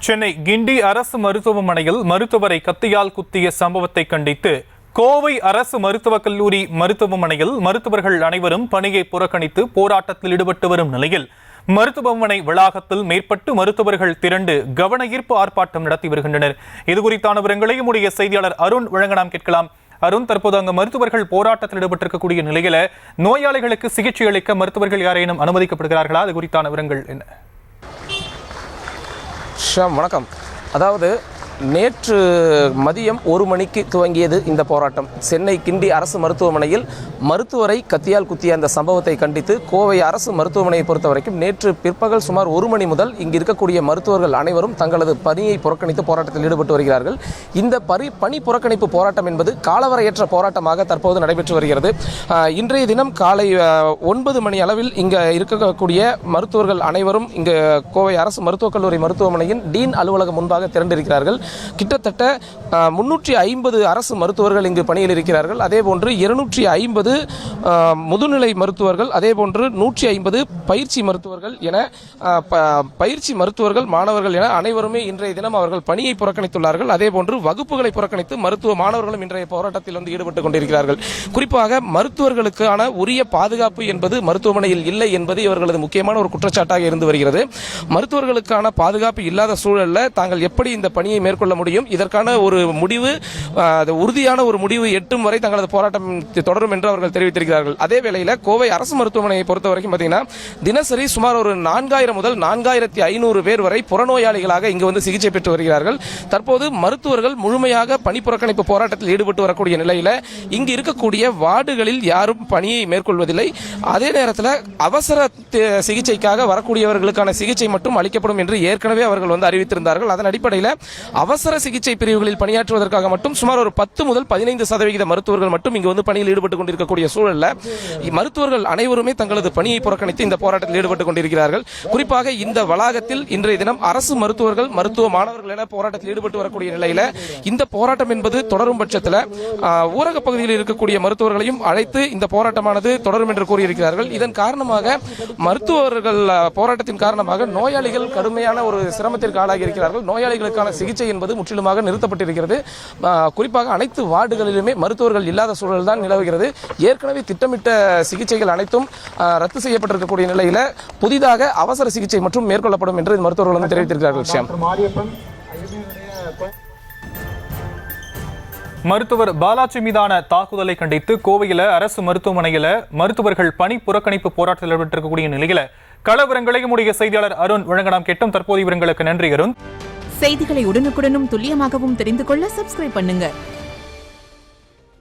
சென்னை கிண்டி அரசு மருத்துவமனையில் மருத்துவரை கத்தியால் குத்திய சம்பவத்தை கண்டித்து கோவை அரசு மருத்துவக் கல்லூரி மருத்துவமனையில் மருத்துவர்கள் அனைவரும் பணியை புறக்கணித்து போராட்டத்தில் ஈடுபட்டு வரும் நிலையில் மருத்துவமனை வளாகத்தில் மேற்பட்டு மருத்துவர்கள் திரண்டு கவன ஈர்ப்பு ஆர்ப்பாட்டம் நடத்தி வருகின்றனர். இதுகுறித்தான விவரங்களை நம்முடைய செய்தியாளர் அருண் வழங்க நாம் கேட்கலாம். அருண், தற்போது அங்கு மருத்துவர்கள் போராட்டத்தில் ஈடுபட்டிருக்கக்கூடிய நிலையில நோயாளிகளுக்கு சிகிச்சை அளிக்க மருத்துவர்கள் யாரேனும் அனுமதிக்கப்படுகிறார்களா? அது குறித்தான விவரங்கள் என்ன? வணக்கம். அதாவது நேற்று மதியம் 1 மணிக்கு துவங்கியது இந்த போராட்டம். சென்னை கிண்டி அரசு மருத்துவமனையில் மருத்துவரை கத்தியால் குத்திய அந்த சம்பவத்தை கண்டித்து கோவை அரசு மருத்துவமனையை பொறுத்த வரைக்கும் நேற்று பிற்பகல் சுமார் 1 மணி முதல் இங்கு இருக்கக்கூடிய மருத்துவர்கள் அனைவரும் தங்களது பணியை புறக்கணித்து போராட்டத்தில் ஈடுபட்டு வருகிறார்கள். இந்த பணி புறக்கணிப்பு போராட்டம் என்பது காலவரையற்ற போராட்டமாக தற்போது நடைபெற்று வருகிறது. இன்றைய தினம் காலை 9 மணி அளவில் இங்கு இருக்கக்கூடிய மருத்துவர்கள் அனைவரும் இங்கு கோவை அரசு மருத்துவக் கல்லூரி மருத்துவமனையின் டீன் அலுவலகம் முன்பாக திரண்டிருக்கிறார்கள். கிட்டத்தட்ட 350 அரசு மருத்துவர்கள் இங்கு பணியில் இருக்கிறார்கள். அதேபோன்று 250 முதுநிலை மருத்துவர்கள், அதேபோன்று 150 பயிற்சி மருத்துவர்கள் என பயிற்சி மருத்துவர்கள், மாணவர்கள் என அனைவருமே இன்றைய தினம் அவர்கள் பணியை புறக்கணித்துள்ளார்கள். அதேபோன்று வகுப்புகளை புறக்கணித்து மருத்துவ மாணவர்களும் இன்றைய போராட்டத்தில் வந்து ஈடுபட்டுக் கொண்டிருக்கிறார்கள். குறிப்பாக மருத்துவர்களுக்கான உரிய பாதுகாப்பு என்பது மருத்துவமனையில் இல்லை என்பது இவர்களது முக்கியமான ஒரு குற்றச்சாட்டாக இருந்து வருகிறது. மருத்துவர்களுக்கான பாதுகாப்பு இல்லாத சூழலில் தாங்கள் எப்படி இந்த பணியை மேற்கொள்ள முடியும், இதற்கான ஒரு முடிவு, உறுதியான ஒரு முடிவு எட்டும் வரை தங்களது போராட்டம் தொடரும் என்று அவர்கள் தெரிவித்திருக்கிறார்கள். அதே வேளையில் கோவை அரசு மருத்துவமனையை பொறுத்த வரைக்கும் பார்த்தீங்கன்னா தினசரி சுமார் ஒரு 4000 முதல் 4500 பேர் வரை புறநோயாளிகளாக இங்கு வந்து சிகிச்சை பெற்று வருகிறார்கள். தற்போது மருத்துவர்கள் முழுமையாக பணி புறக்கணிப்பு போராட்டத்தில் ஈடுபட்டு வரக்கூடிய நிலையில் இங்கு இருக்கக்கூடிய வார்டுகளில் யாரும் பணியை மேற்கொள்வதில்லை. அதே நேரத்தில் அவசர சிகிச்சைக்காக வரக்கூடியவர்களுக்கான சிகிச்சை மட்டும் அளிக்கப்படும் என்று ஏற்கனவே அவர்கள் வந்து அறிவித்திருந்தார்கள். அதன் அடிப்படையில் அவசர சிகிச்சை பிரிவுகளில் பணியாற்றுவதற்காக மட்டும் சுமார் ஒரு 10 முதல் 15% மருத்துவர்கள் மட்டும் இங்கு வந்து பணியில் ஈடுபட்டுக் கொண்டிருக்கக்கூடிய சூழலில் மருத்துவர்கள் அனைவருமே தங்களது பணியை புறக்கணித்து இந்த போராட்டத்தில் ஈடுபட்டுக் கொண்டிருக்கிறார்கள். குறிப்பாக இந்த வளாகத்தில் இன்றைய தினம் அரசு மருத்துவர்கள், மருத்துவ மாணவர்கள் என போராட்டத்தில் ஈடுபட்டு வரக்கூடிய நிலையில் இந்த போராட்டம் என்பது தொடரும் பட்சத்தில் ஊரக பகுதியில் இருக்கக்கூடிய மருத்துவர்களையும் அழைத்து இந்த போராட்டமானது தொடரும் என்று கூறியிருக்கிறார்கள். இதன் காரணமாக மருத்துவர்கள் போராட்டத்தின் காரணமாக நோயாளிகள் கடுமையான ஒரு சிரமத்திற்கு ஆளாகி இருக்கிறார்கள். நோயாளிகளுக்கான சிகிச்சை என்பது முற்றிலுமாக நிறுத்தப்பட்டிருக்கிறது. குறிப்பாக அனைத்து வார்டுகளிலுமே மருத்துவர்கள் இல்லாத சூழல் தான் நிலவுகிறது. ஏற்கனவே திட்டமிட்ட சிகிச்சைகள் அனைத்தும் ரத்து செய்யப்பட்டிருக்கக்கூடிய நிலையில் புதிதாக அவசர சிகிச்சை மற்றும் மேற்கொள்ளப்படும் என்று மருத்துவர்கள் வந்து தெரிவித்திருக்கிறார்கள். மருத்துவர் பாலாஜி மீதான தாக்குதலை கண்டித்து கோவையில் அரசு மருத்துவமனையில் மருத்துவர்கள் பணி புறக்கணிப்பு போராட்டத்தில் ஈடுபட்டிருக்கக்கூடிய நிலையில் களவிவரங்களை நம்முடைய செய்தியாளர் அருண் வழங்க நாம் கேட்டோம். தற்போது இவர்களுக்கு நன்றி அருண். செய்திகளை உடனுக்குடனும் துல்லியமாகவும் தெரிந்து கொள்ள சப்ஸ்கிரைப் பண்ணுங்க.